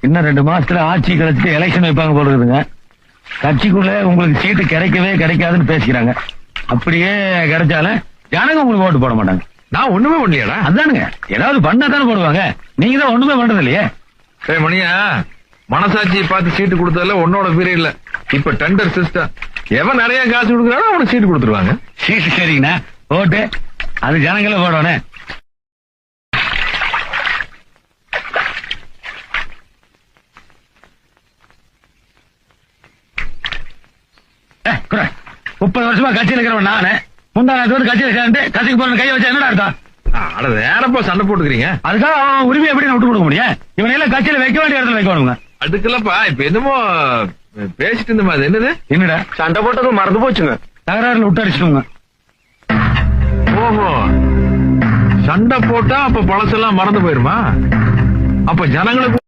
இன்னும் 2 மாசத்துல ஆட்சி கழிச்சுட்டு எலெக்ஷன் வைப்பாங்க போல இருக்குதுங்க. கட்சிக்குள்ள உங்களுக்கு சீட்டு கிடைக்கவே கிடைக்காதுன்னு பேசிக்கிறாங்க. அப்படியே கிடைச்சாலும் ஜனங்க உங்களுக்கு ஓட்டு போட மாட்டாங்க. நான் ஒண்ணுமே பண்ணலையாடா? அதானுங்க, ஏதாவது பண்ணா தானே போடுவாங்க. நீங்க தான் ஒண்ணுமே பண்றது இல்லையே. மணியா, மனசாட்சியை பார்த்து சீட்டு கொடுத்ததுல உன்னோட பீரியட்ல இப்ப டெண்டர் சிஸ்டம். எவன் நிறைய காசு கொடுக்குறானோ அவனுக்கு சீட்டு கொடுத்துருவாங்க. சீட்டு சரிங்கண்ணா, ஓட்டு அது ஜனங்கள போடணும். குறை 30 வருஷமா கட்சியில் இருக்கிறவன் நானு. முந்தானத்தோடு கட்சியில் சேர்ந்து கட்சிக்கு போற கையை வச்சா என்னடா அர்த்தம்? வேறப்பா சண்டை போட்டுக்கிறீங்க. அதுக்காக அவன் உரிமை எப்படி விட்டு கொடுக்க முடியும்? இவனை எல்லாம் கட்சியில வைக்க வேண்டிய இடத்துல வைக்கணுங்க. அதுக்குல்லப்பா இப்ப என்னமோ பேசிட்டு இருந்த மாதிரி. என்னது? என்னடா சண்டை போட்டதும் மறந்து போச்சுங்க. தகராறுல விட்டு அடிச்சுக்கோங்க. ஓஹோ, சண்டை போட்டா அப்ப பழசெல்லாம் மறந்து போயிருமா? அப்ப ஜனங்களுக்கு